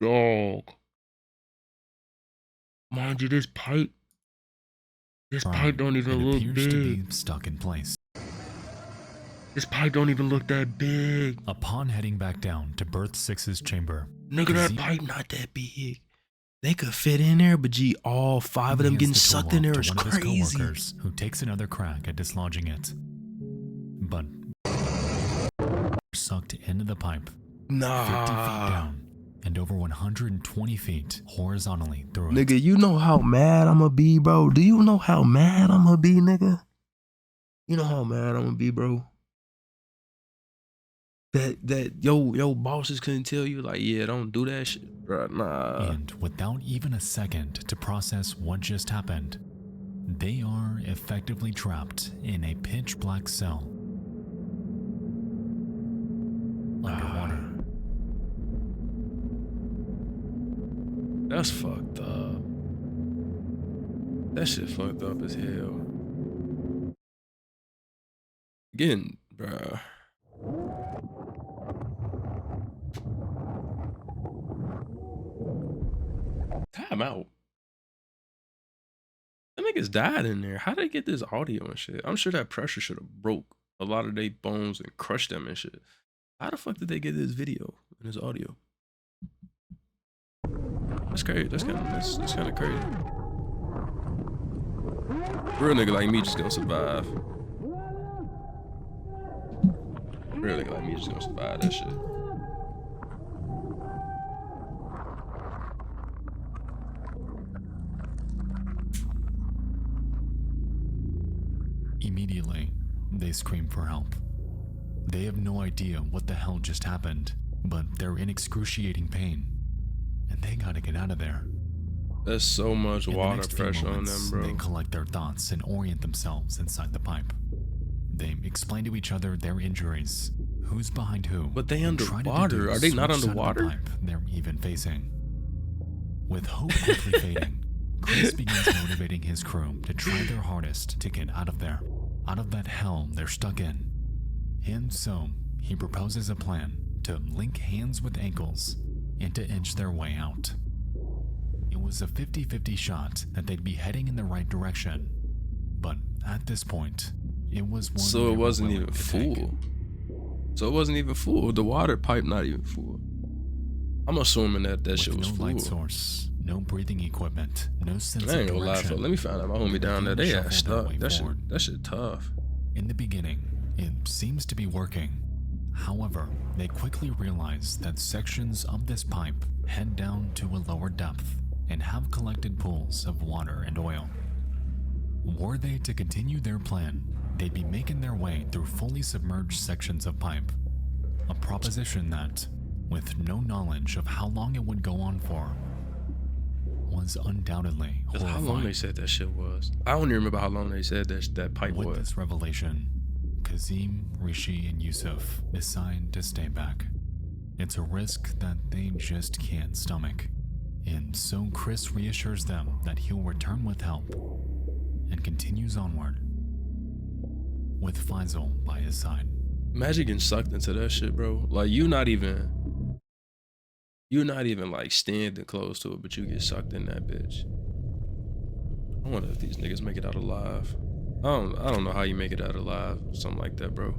dog. Mind you, this pipe don't even look appears to big. be stuck in place. This pipe don't even look that big. Upon heading back down to Berth 6's chamber, Nigga, that pipe not that big. They could fit in there, but gee, all 5 of them getting sucked in there is one of his crazy. coworkers, who takes another crack at dislodging it, but sucked into the pipe 50 feet down and over 120 feet horizontally through it. Nigga, you know how mad I'ma be, bro? Do you know how mad I'ma be, nigga? You know how mad I'ma be, bro? That yo bosses couldn't tell you, like, yeah, don't do that shit, bro. Nah. And without even a second to process what just happened, they are effectively trapped in a pitch black cell underwater. That's fucked up. That shit fucked up as hell. Again, bruh. Time out. Them niggas died in there. How did they get this audio and shit? I'm sure that pressure should have broke a lot of their bones and crushed them and shit. How the fuck did they get this video and this audio? That's crazy. That's kind of crazy. Real nigga like me just gonna survive. Real nigga like me just gonna survive that shit. Immediately, they scream for help. They have no idea what the hell just happened, but they're in excruciating pain, and they gotta get out of there. There's so much water pressure on them, bro. They collect their thoughts and orient themselves inside the pipe. They explain to each other their injuries, who's behind who. But they underwater. Are they not underwater? Pipe they're even facing. With hope quickly fading, Chris begins motivating his crew to try their hardest to get out of there, out of that hell they're stuck in. And so, he proposes a plan to link hands with ankles and to inch their way out. It was a 50-50 shot that they'd be heading in the right direction, but at this point, it was one. So it wasn't even full. So it wasn't even full. The water pipe not even full. I'm assuming that shit was full. No light source, no breathing equipment, no sense of direction. I ain't gonna lie, so let me find out my homie down there. They got stuck. That shit tough. In the beginning, it seems to be working. However, they quickly realize that sections of this pipe head down to a lower depth and have collected pools of water and oil. Were they to continue their plan, they'd be making their way through fully submerged sections of pipe, a proposition that, with no knowledge of how long it would go on for, was undoubtedly horrifying. How long they said that shit was? I don't even remember how long they said that pipe was. With this revelation, Kazim, Rishi, and Yusuf decide to stay back. It's a risk that they just can't stomach. And so Chris reassures them that he'll return with help and continues onward with Faisal by his side. Imagine getting sucked into that shit, bro. Like you're not even like standing close to it, but you get sucked in that bitch. I wonder if these niggas make it out alive. I don't know how you make it out alive, something like that, bro.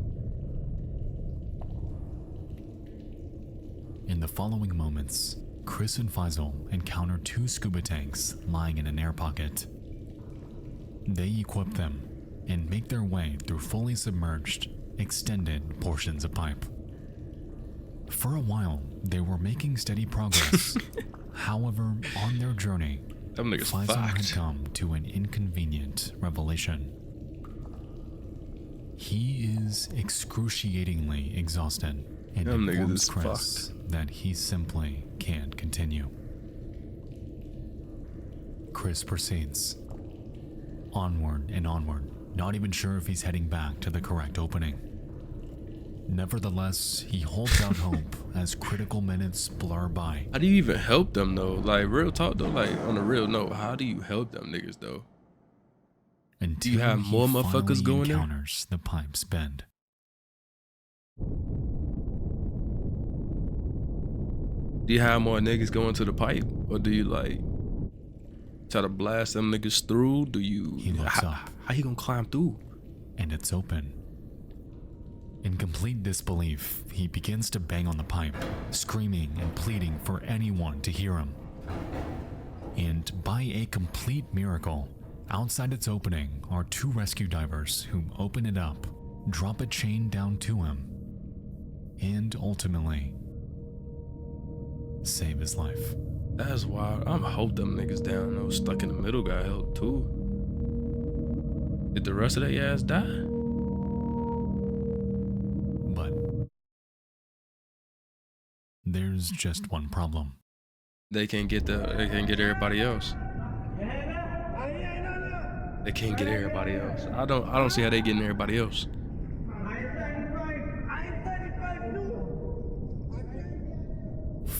In the following moments, Chris and Faisal encounter 2 scuba tanks lying in an air pocket. They equip them and make their way through fully submerged, extended portions of pipe. For a while, they were making steady progress. However, on their journey, Faisal had come to an inconvenient revelation. He is excruciatingly exhausted and informs Chris that he simply can't continue. Chris proceeds onward and onward, not even sure if he's heading back to the correct opening. Nevertheless, he holds out hope as critical minutes blur by. How do you even help them though? Like real talk though, like on a real note, how do you help them niggas though? Until do you have more motherfuckers going there? Encounters the pipe's bend. Do you have more niggas going to the pipe, or do you like try to blast them niggas through? Do you? He looks up. How you gonna climb through? And it's open. In complete disbelief, he begins to bang on the pipe, screaming and pleading for anyone to hear him. And by a complete miracle, outside its opening are 2 rescue divers who open it up, drop a chain down to him, and ultimately save his life. That's wild. I'm hope them niggas down there stuck in the middle got help too. Did the rest of their ass die? But there's just one problem. They can't get everybody else. They can't get everybody else. I don't see how they getting everybody else.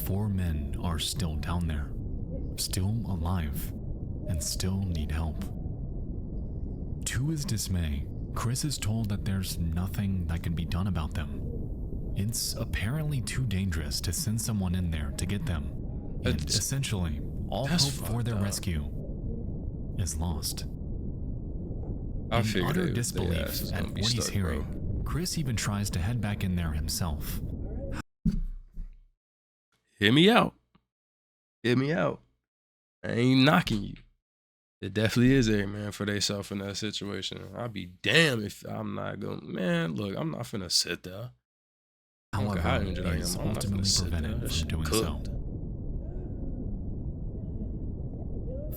Four men are still down there, still alive, and still need help. To his dismay, Chris is told that there's nothing that can be done about them. It's apparently too dangerous to send someone in there to get them, and essentially, all hope for their rescue is lost. In utter disbelief at what he's hearing, Chris even tries to head back in there himself. Hear me out. Hear me out. I ain't knocking you. It definitely is every man for theyself in that situation. I'll be damned if I'm not going. Man, look, I'm not finna sit there. However, he is ultimately prevented from doing so.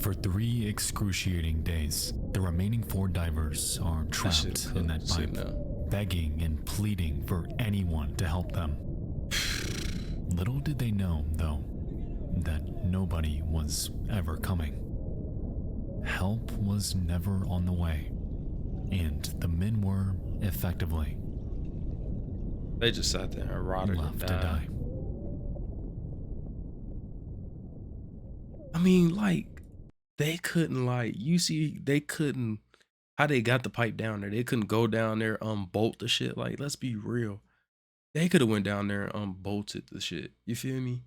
For 3 excruciating days, the remaining 4 divers are trapped in that pipe, begging and pleading for anyone to help them. Little did they know, though, that nobody was ever coming. Help was never on the way, and the men were, effectively, they just sat there and rotted left to die. I mean, like, they couldn't, like, you see, they couldn't, how they got the pipe down there, they couldn't go down there, unbolt the shit. Like, let's be real. They could have went down there and unbolted the shit. You feel me?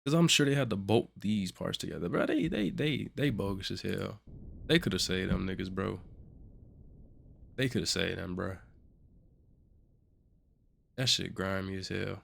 Because I'm sure they had to bolt these parts together. Bro, they bogus as hell. They could have saved them niggas, bro. They could have saved them, bro. That shit grimy as hell.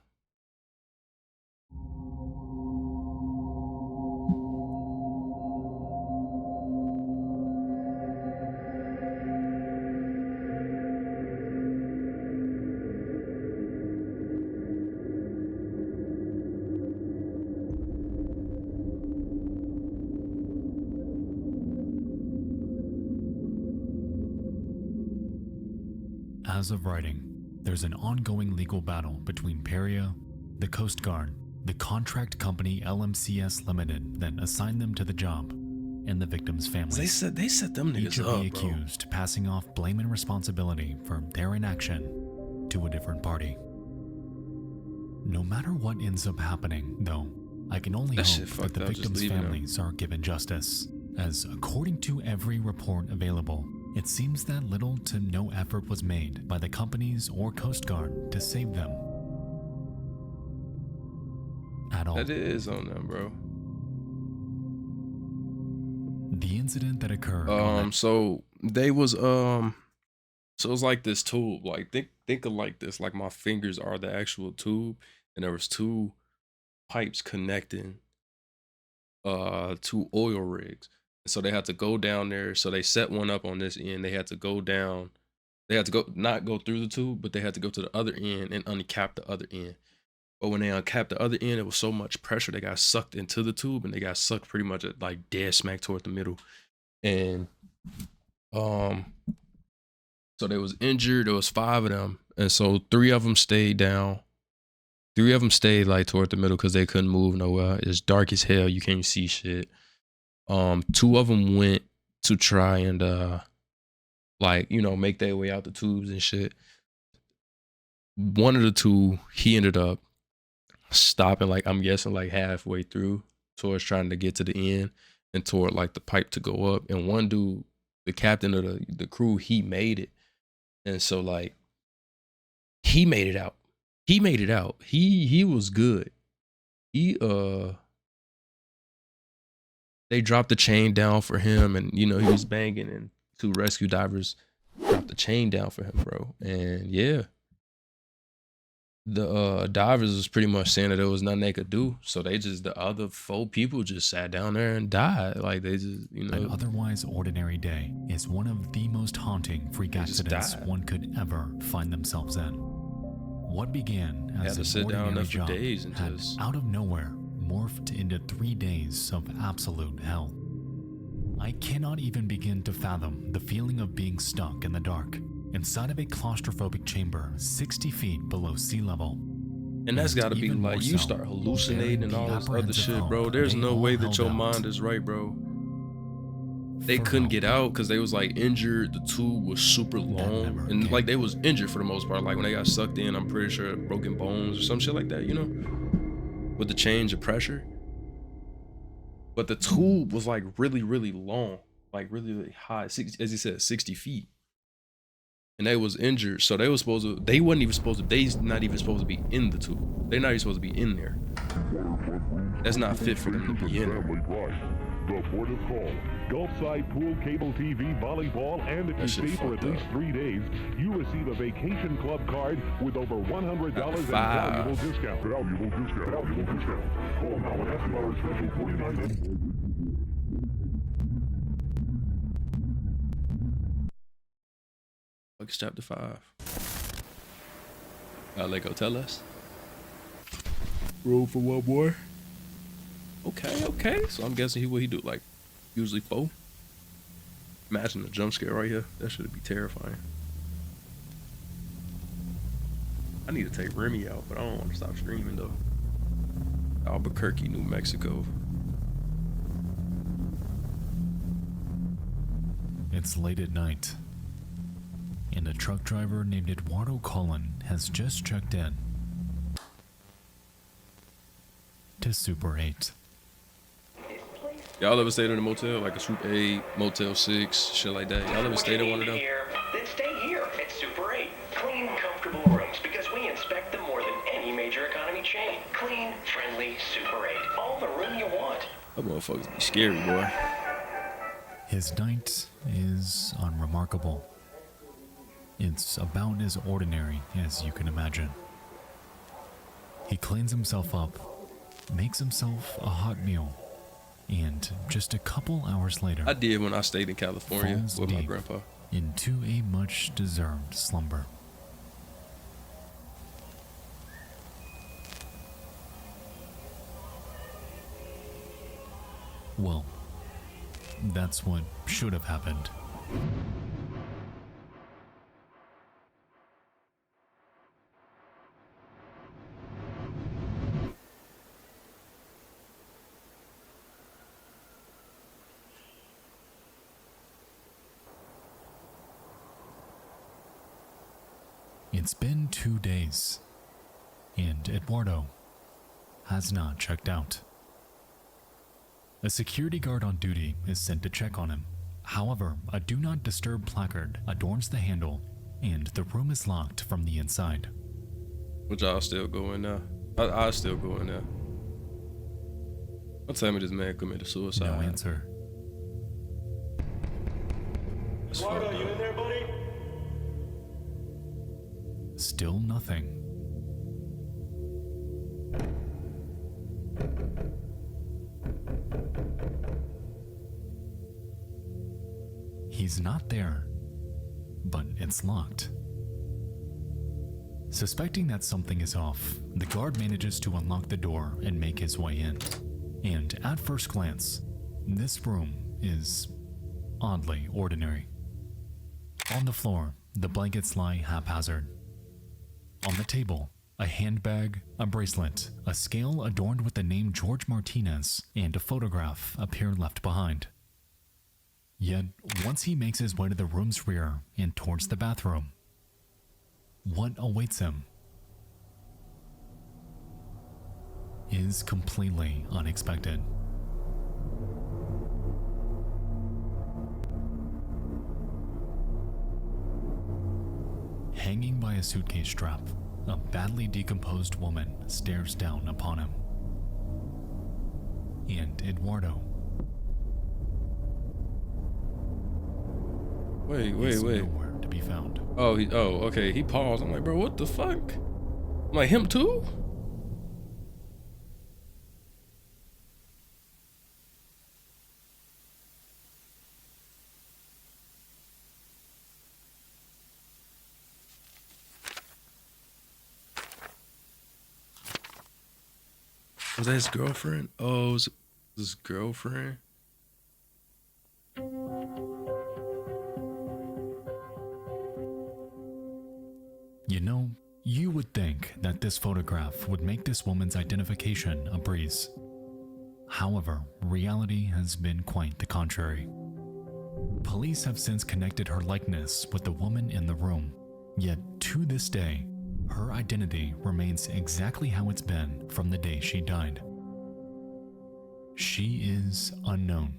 As of writing, there's an ongoing legal battle between Peria, the Coast Guard, the contract company LMCS Limited that assigned them to the job, and the victims' families. They set them niggas Each of the accused passing off blame and responsibility for their inaction to a different party. No matter what ends up happening, though, I can only hope that the victims' families are given justice, as according to every report available, it seems that little to no effort was made by the companies or Coast Guard to save them. At all. That is on them, bro. The incident that occurred. So they was so it was like this tube. Like think of like this. Like my fingers are the actual tube, and there was 2 pipes connecting 2 oil rigs. So they had to go down there. So they set one up on this end. They had to go down. They had to go, not go through the tube, but they had to go to the other end and uncap the other end. But when they uncapped the other end, it was so much pressure, they got sucked into the tube, and they got sucked pretty much at like dead smack toward the middle. And so they was injured. There was 5 of them. And so 3 of them stayed down. 3 of them stayed like toward the middle because they couldn't move nowhere. It's dark as hell. You can't see shit. 2 of them went to try and like, you know, make their way out the tubes and shit. One of the 2, he ended up stopping, like, I'm guessing like halfway through towards trying to get to the end and toward like the pipe to go up. And one dude, the captain of the crew, he made it. And so like he made it out. He was good. they dropped the chain down for him, and you know he was banging, and 2 rescue divers dropped the chain down for him, bro. And yeah, the divers was pretty much saying that there was nothing they could do, so the other 4 people just sat down there and died. Like they just, you know. An otherwise ordinary day is one of the most haunting freak accidents one could ever find themselves in. What began as an ordinary job had out of nowhere morphed into 3 days of absolute hell. I cannot even begin to fathom the feeling of being stuck in the dark inside of a claustrophobic chamber 60 feet below sea level. And that's gotta be like, you start hallucinating and all this other shit, bro. There's no way that your mind is right, bro. They couldn't get out because they was like injured. The tube was super long, and like they was injured for the most part. Like when they got sucked in, I'm pretty sure broken bones or some shit like that, you know, with the change of pressure. But the tube was like really, really long, like really, really high, as he said, 60 feet. And they was injured, so they was they not even supposed to be in the tube. They're not even supposed to be in there. That's not fit for them to be in there. The port of call. Gulfside pool, cable TV, volleyball, and if you stay for at least 3 days, you receive a vacation club card with over $100 in valuable discount. Valuable discount. Call now and ask about our special 49. Buckets chapter 5. Lego, tell us. Roll for one more. Okay. So I'm guessing what he do, like usually 4. Imagine the jump scare right here. That should be terrifying. I need to take Remy out, but I don't want to stop streaming though. Albuquerque, New Mexico. It's late at night, and a truck driver named Eduardo Cullen has just checked in to Super 8. Y'all ever stayed in a motel, like a Super 8, Motel 6, shit like that? Y'all ever stayed in one of them? Then stay here at Super 8. Clean, comfortable rooms, because we inspect them more than any major economy chain. Clean, friendly, Super 8. All the room you want. That motherfuckers be scary, boy. His night is unremarkable. It's about as ordinary as you can imagine. He cleans himself up, makes himself a hot meal, and just a couple hours later, I did when I stayed in California with my grandpa, into a much-deserved slumber. Well, that's what should have happened. It's been 2 days, and Eduardo has not checked out. A security guard on duty is sent to check on him. However, a do not disturb placard adorns the handle, and the room is locked from the inside. Would y'all still go in there? I'll still go in there. Don't tell me this man committed suicide. No answer. Eduardo, you in there, buddy? Still nothing. He's not there, but it's locked. Suspecting that something is off, the guard manages to unlock the door and make his way in. And at first glance, this room is oddly ordinary. On the floor, the blankets lie haphazard. On the table, a handbag, a bracelet, a scale adorned with the name George Martinez, and a photograph appear left behind. Yet, once he makes his way to the room's rear and towards the bathroom, what awaits him is completely unexpected. Hanging by a suitcase strap, a badly decomposed woman stares down upon him. and Eduardo. Wait. Nowhere to be found. Oh, okay. He paused. I'm like, bro, what the fuck? I'm like, him too? Was that his girlfriend? Oh, it was his girlfriend? You know, you would think that this photograph would make this woman's identification a breeze. However, reality has been quite the contrary. Police have since connected her likeness with the woman in the room, yet to this day, her identity remains exactly how it's been from the day she died. She is unknown,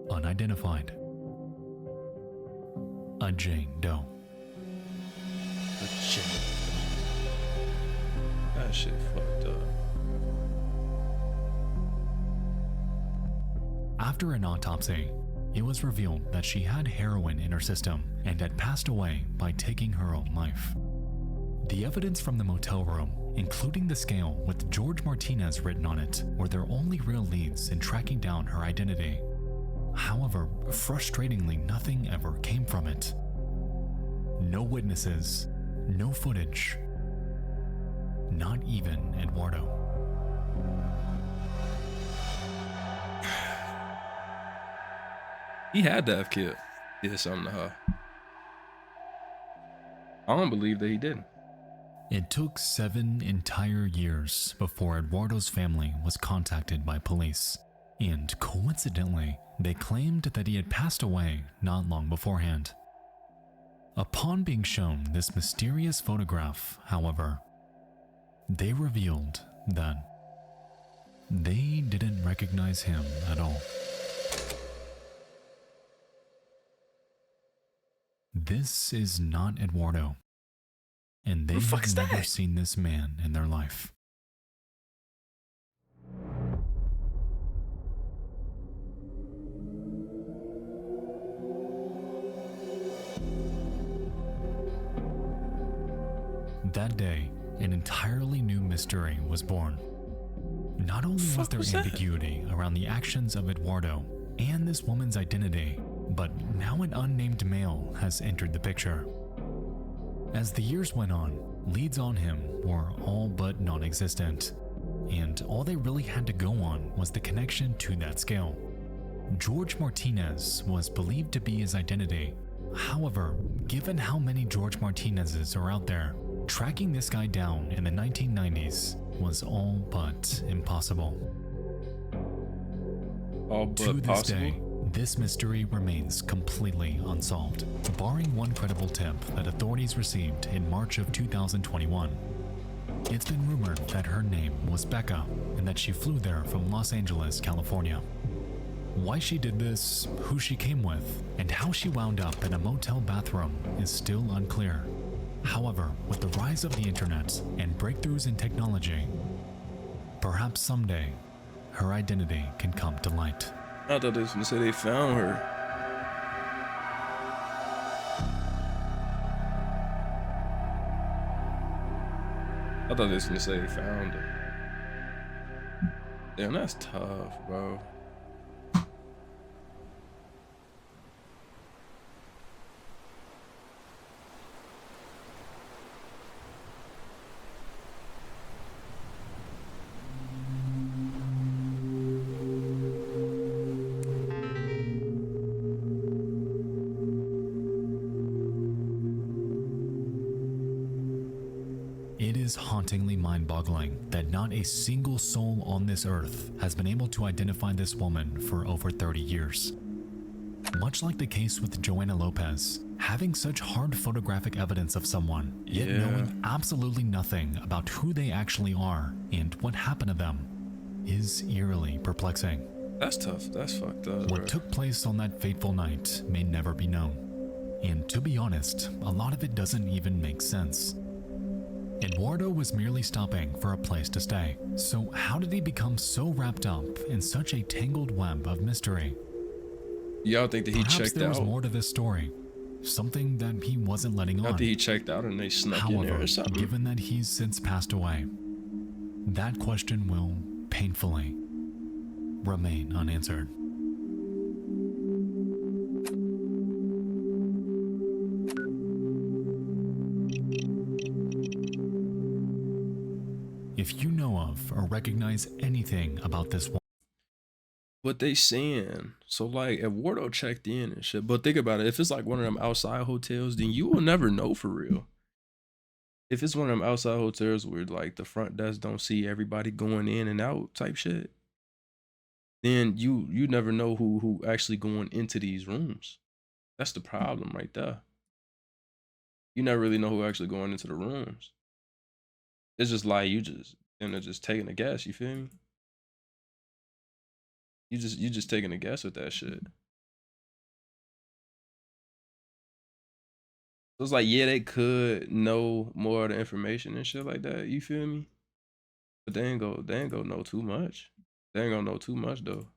unidentified, a Jane Doe. That shit fucked up. After an autopsy, it was revealed that she had heroin in her system and had passed away by taking her own life. The evidence from the motel room, including the scale with George Martinez written on it, were their only real leads in tracking down her identity. However, frustratingly, nothing ever came from it. No witnesses, no footage, not even Eduardo. He had to have did something to her. I don't believe that he didn't. It took 7 entire years before Eduardo's family was contacted by police, and coincidentally, they claimed that he had passed away not long beforehand. Upon being shown this mysterious photograph, however, they revealed that they didn't recognize him at all. This is not Eduardo, and they have never seen this man in their life. That day, an entirely new mystery was born. Not only was there ambiguity around the actions of Eduardo and this woman's identity, but now an unnamed male has entered the picture. As the years went on, leads on him were all but non-existent, and all they really had to go on was the connection to that scale. George Martinez was believed to be his identity. However, given how many George Martinezes are out there, tracking this guy down in the 1990s was all but impossible. All but to this possible? day, this mystery remains completely unsolved, barring one credible tip that authorities received in March of 2021. It's been rumored that her name was Becca and that she flew there from Los Angeles, California. Why she did this, who she came with, and how she wound up in a motel bathroom is still unclear. However, with the rise of the internet and breakthroughs in technology, perhaps someday, her identity can come to light. I thought they was gonna say they found her. I thought they was gonna say they found her. Damn, that's tough, bro. It is hauntingly mind-boggling that not a single soul on this earth has been able to identify this woman for over 30 years. Much like the case with Joanna Lopez, having such hard photographic evidence of someone, yet knowing absolutely nothing about who they actually are and what happened to them, is eerily perplexing. That's tough. That's fucked up. What took place on that fateful night may never be known. And to be honest, a lot of it doesn't even make sense. Eduardo was merely stopping for a place to stay. So how did he become so wrapped up in such a tangled web of mystery? Y'all think that he Perhaps checked there out? was more to this story. Something that he wasn't letting on. After he checked out and they snuck in there However, or something. given that he's since passed away, that question will painfully remain unanswered. If you know of or recognize anything about this one, What they saying? So like Eduardo checked in and shit. But think about it. If it's like one of them outside hotels, then you will never know for real. If it's one of them outside hotels where like the front desk don't see everybody going in and out type shit, then you never know who actually going into these rooms. That's the problem right there. You never really know who actually going into the rooms. It's just like you just end up just taking a guess, you feel me? You just taking a guess with that shit. So it's like, yeah, they could know more of the information and shit like that, you feel me? But they ain't go know too much. They ain't gonna know too much though.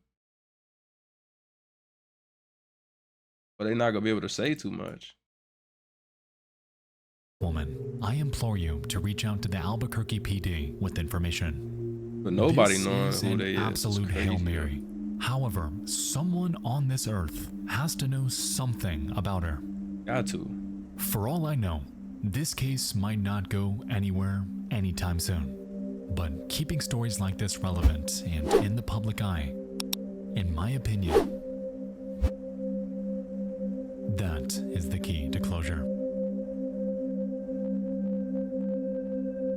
But they not gonna be able to say too much. woman, I implore you to reach out to the Albuquerque PD with information. But nobody This knowing is who an they is. absolute It's Hail crazy, Mary. However, someone on this earth has to know something about her. Got to. For all I know, this case might not go anywhere anytime soon. But keeping stories like this relevant and in the public eye, in my opinion, that is the key to closure.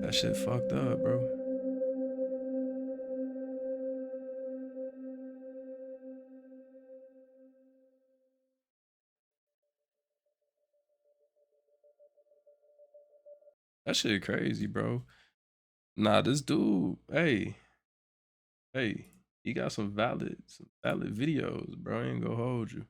That shit fucked up, bro. That shit crazy, bro. Nah, this dude, hey, he got some valid videos, bro. I ain't gonna hold you.